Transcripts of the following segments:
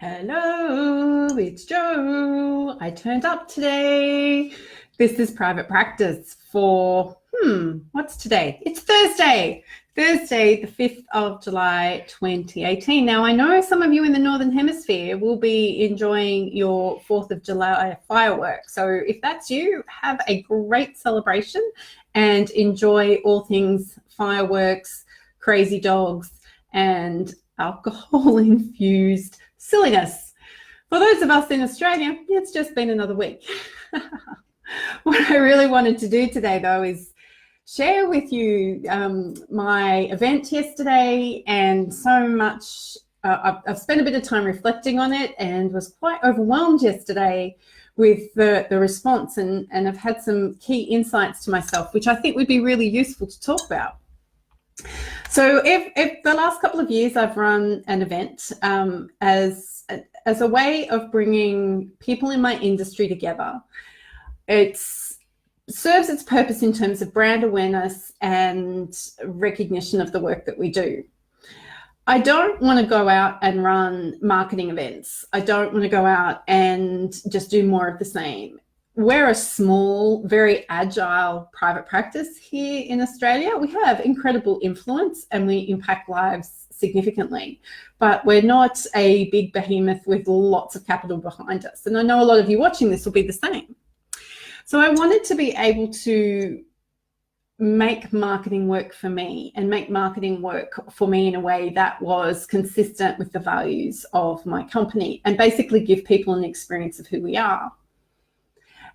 Hello, it's Jo. I turned up today. This is private practice for, what's today? It's Thursday, the 5th of July, 2018. Now, I know some of you in the Northern Hemisphere will be enjoying your 4th of July fireworks. So if that's you, have a great celebration and enjoy all things fireworks, crazy dogs, and alcohol-infused silliness. For those of us in Australia, it's just been another week. What I really wanted to do today, though, is share with you my event yesterday, and so much. I've spent a bit of time reflecting on it and was quite overwhelmed yesterday with the response, and I've had some key insights to myself, which I think would be really useful to talk about. So if the last couple of years I've run an event as a way of bringing people in my industry together. It serves its purpose in terms of brand awareness and recognition of the work that we do. I don't want to go out and run marketing events. I don't want to go out and just do more of the same. We're a small, very agile private practice here in Australia. We have incredible influence and we impact lives significantly, but we're not a big behemoth with lots of capital behind us. And I know a lot of you watching this will be the same. So I wanted to be able to make marketing work for me and make marketing work for me in a way that was consistent with the values of my company and basically give people an experience of who we are.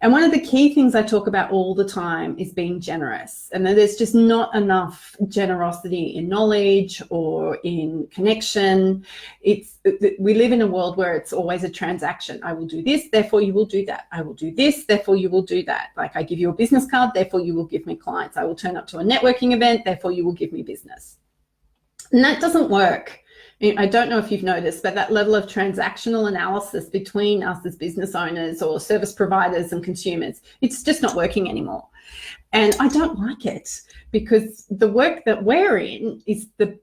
And one of the key things I talk about all the time is being generous. And there's just not enough generosity in knowledge or in connection. We live in a world where it's always a transaction. I will do this, therefore you will do that. I will do this, therefore you will do that. Like I give you a business card, therefore you will give me clients. I will turn up to a networking event, therefore you will give me business. And that doesn't work. I don't know if you've noticed, but that level of transactional analysis between us as business owners or service providers and consumers, it's just not working anymore. And I don't like it because the work that we're in is the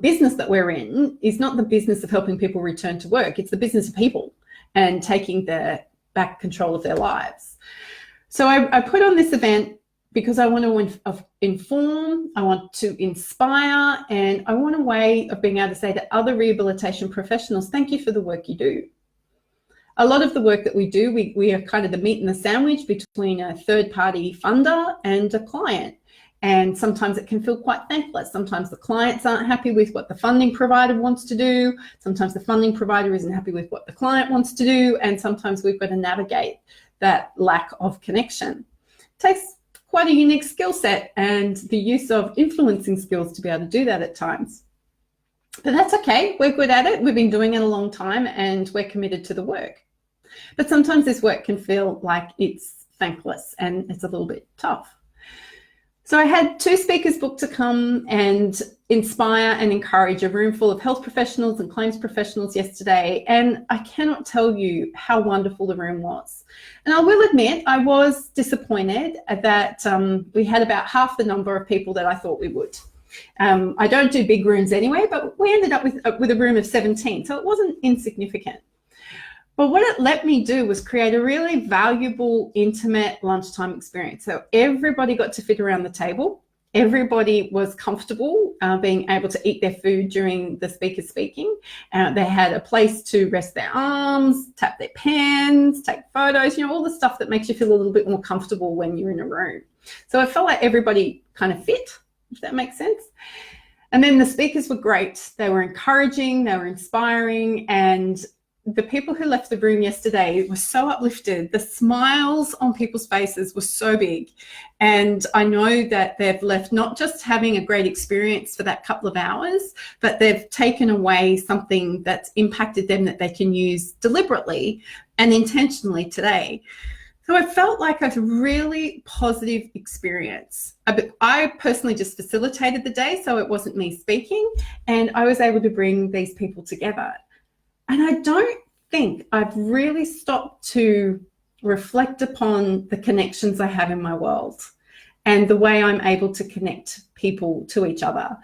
business that we're in is not the business of helping people return to work. It's the business of people and taking back control of their lives. So I put on this event because I want to inform, I want to inspire, and I want a way of being able to say to other rehabilitation professionals, thank you for the work you do. A lot of the work that we do, we are kind of the meat and the sandwich between a third-party funder and a client. And sometimes it can feel quite thankless. Sometimes the clients aren't happy with what the funding provider wants to do. Sometimes the funding provider isn't happy with what the client wants to do. And sometimes we've got to navigate that lack of connection. It takes quite a unique skill set and the use of influencing skills to be able to do that at times. But that's okay, we're good at it, we've been doing it a long time and we're committed to the work. But sometimes this work can feel like it's thankless and it's a little bit tough. So I had 2 speakers booked to come and inspire and encourage a room full of health professionals and claims professionals yesterday, and I cannot tell you how wonderful the room was. And I will admit I was disappointed that we had about half the number of people that I thought we would. I don't do big rooms anyway, but we ended up with a room of 17, so it wasn't insignificant. But what it let me do was create a really valuable, intimate lunchtime experience. So everybody got to fit around the table. Everybody was comfortable being able to eat their food during the speaker speaking. They had a place to rest their arms, tap their pens, take photos, all the stuff that makes you feel a little bit more comfortable when you're in a room. So I felt like everybody kind of fit, if that makes sense. And then the speakers were great. They were encouraging, they were inspiring, and the people who left the room yesterday were so uplifted. The smiles on people's faces were so big. And I know that they've left not just having a great experience for that couple of hours, but they've taken away something that's impacted them that they can use deliberately and intentionally today. So I felt like a really positive experience. I personally just facilitated the day, so it wasn't me speaking, and I was able to bring these people together. And I don't think I've really stopped to reflect upon the connections I have in my world and the way I'm able to connect people to each other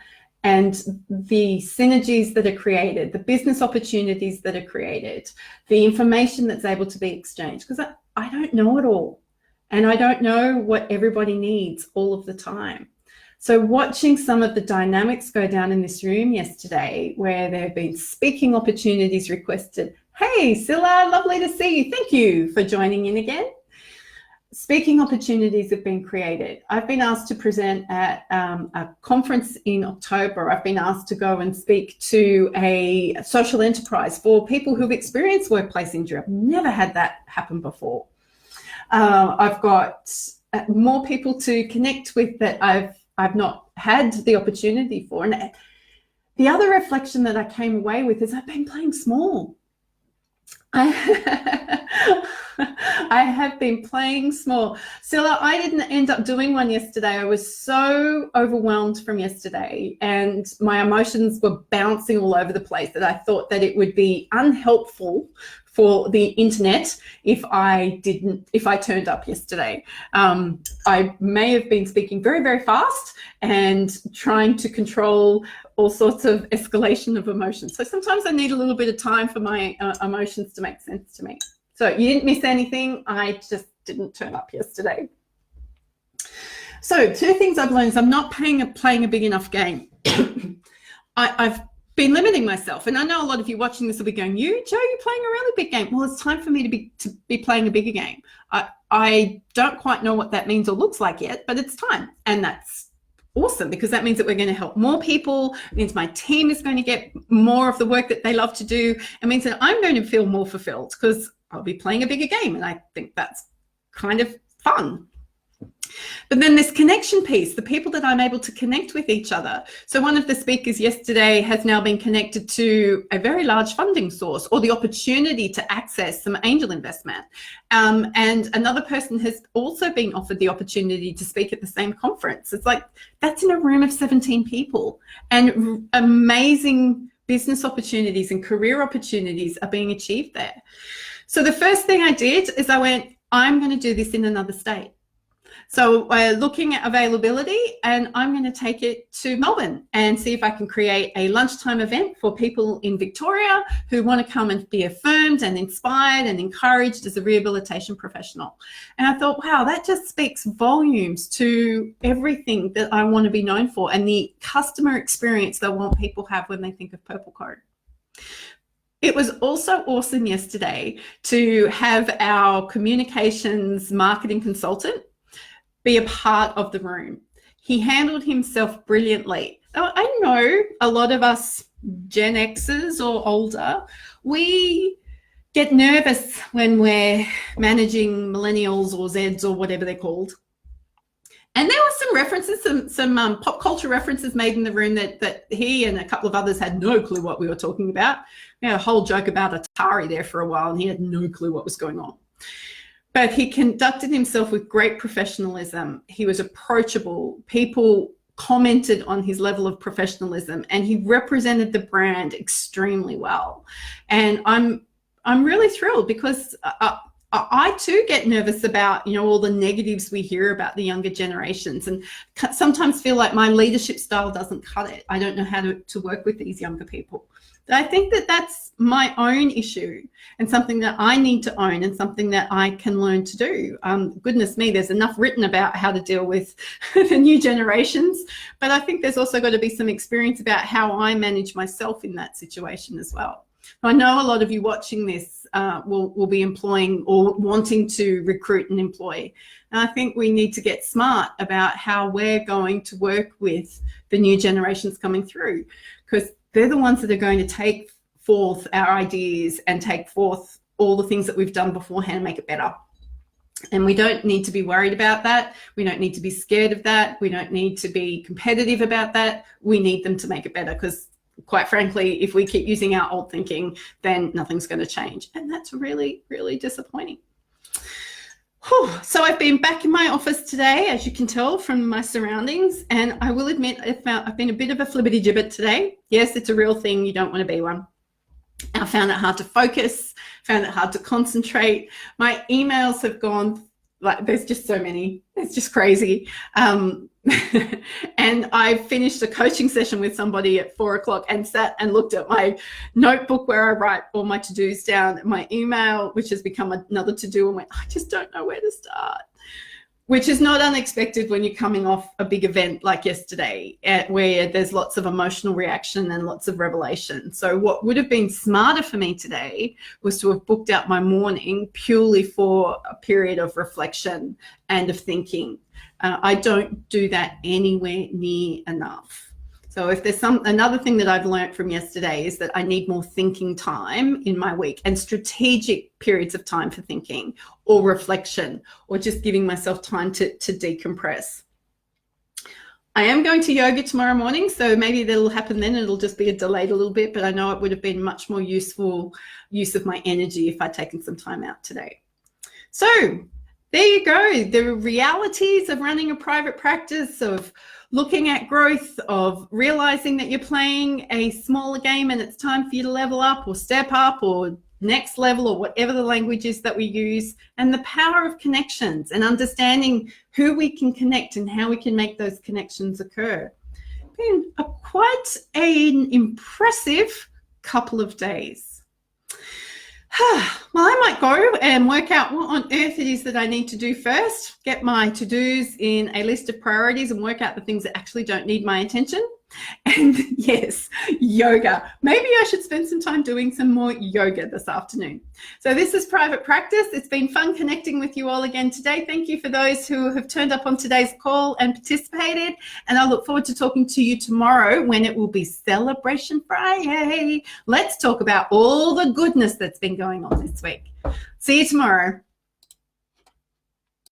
and the synergies that are created, the business opportunities that are created, the information that's able to be exchanged, because I don't know it all, and I don't know what everybody needs all of the time. So watching some of the dynamics go down in this room yesterday, where there have been speaking opportunities requested. Hey, Scylla, lovely to see you. Thank you for joining in again. Speaking opportunities have been created. I've been asked to present at a conference in October. I've been asked to go and speak to a social enterprise for people who've experienced workplace injury. I've never had that happen before. I've got more people to connect with that I've not had the opportunity for. And the other reflection that I came away with is I've been playing small. I have been playing small. Scylla, I didn't end up doing one yesterday. I was so overwhelmed from yesterday, and my emotions were bouncing all over the place that I thought that it would be unhelpful for the internet if I turned up yesterday. I may have been speaking very, very fast and trying to control all sorts of escalation of emotions. So sometimes I need a little bit of time for my emotions to make sense to me. So you didn't miss anything. I just didn't turn up yesterday. So 2 things I've learned is I'm not playing a big enough game. I've been limiting myself, and I know a lot of you watching this will be going, "You, Joe, you're playing a really big game." Well, it's time for me to be playing a bigger game. I don't quite know what that means or looks like yet, but it's time, and that's awesome, because that means that we're going to help more people. It means my team is going to get more of the work that they love to do. It means that I'm going to feel more fulfilled because I'll be playing a bigger game, and I think that's kind of fun. But then this connection piece, the people that I'm able to connect with each other. So one of the speakers yesterday has now been connected to a very large funding source, or the opportunity to access some angel investment. And another person has also been offered the opportunity to speak at the same conference. It's like, that's in a room of 17 people, and amazing business opportunities and career opportunities are being achieved there. So the first thing I did is I went, I'm going to do this in another state. So we're looking at availability, and I'm going to take it to Melbourne and see if I can create a lunchtime event for people in Victoria who want to come and be affirmed and inspired and encouraged as a rehabilitation professional. And I thought, wow, that just speaks volumes to everything that I want to be known for and the customer experience that I want people have when they think of Purple Code. It was also awesome yesterday to have our communications marketing consultant be a part of the room. He handled himself brilliantly. I know a lot of us Gen Xers or older, we get nervous when we're managing millennials or Zeds or whatever they're called. And there were some references, some pop culture references made in the room that he and a couple of others had no clue what we were talking about. We had a whole joke about Atari there for a while, and he had no clue what was going on. But he conducted himself with great professionalism. He was approachable. People commented on his level of professionalism, and he represented the brand extremely well. And I'm really thrilled, because I too get nervous about, all the negatives we hear about the younger generations, and sometimes feel like my leadership style doesn't cut it. I don't know how to work with these younger people. But I think that that's my own issue, and something that I need to own, and something that I can learn to do. Goodness me, there's enough written about how to deal with the new generations, but I think there's also got to be some experience about how I manage myself in that situation as well. I know a lot of you watching this will be employing or wanting to recruit and employ. And I think we need to get smart about how we're going to work with the new generations coming through, because they're the ones that are going to take forth our ideas and take forth all the things that we've done beforehand and make it better. And we don't need to be worried about that. We don't need to be scared of that. We don't need to be competitive about that. We need them to make it better, because quite frankly, if we keep using our old thinking, then nothing's going to change. And that's really, really disappointing. So I've been back in my office today, as you can tell from my surroundings, and I will admit I've been a bit of a flibbity-gibbet today. Yes, it's a real thing. You don't want to be one. I found it hard to focus, found it hard to concentrate. My emails have gone, like, there's just so many. It's just crazy. And I finished a coaching session with somebody at 4 o'clock and sat and looked at my notebook where I write all my to-dos down, my email, which has become another to-do, and went, I just don't know where to start. Which is not unexpected when you're coming off a big event like yesterday, where there's lots of emotional reaction and lots of revelation. So what would have been smarter for me today was to have booked out my morning purely for a period of reflection and of thinking. I don't do that anywhere near enough. So if there's another thing that I've learned from yesterday is that I need more thinking time in my week and strategic periods of time for thinking or reflection or just giving myself time to decompress. I am going to yoga tomorrow morning, so maybe that'll happen then. It'll just be delayed a little bit, but I know it would have been much more useful use of my energy if I'd taken some time out today. So there you go. The realities of running a private practice, of looking at growth, of realizing that you're playing a smaller game and it's time for you to level up or step up or next level or whatever the language is that we use, and the power of connections and understanding who we can connect and how we can make those connections occur. Been quite an impressive couple of days. Well, I might go and work out what on earth it is that I need to do first, get my to-dos in a list of priorities and work out the things that actually don't need my attention. And yes, yoga. Maybe I should spend some time doing some more yoga this afternoon. So this is Private Practice. It's been fun connecting with you all again today. Thank you for those who have turned up on today's call and participated. And I look forward to talking to you tomorrow when it will be Celebration Friday. Let's talk about all the goodness that's been going on this week. See you tomorrow.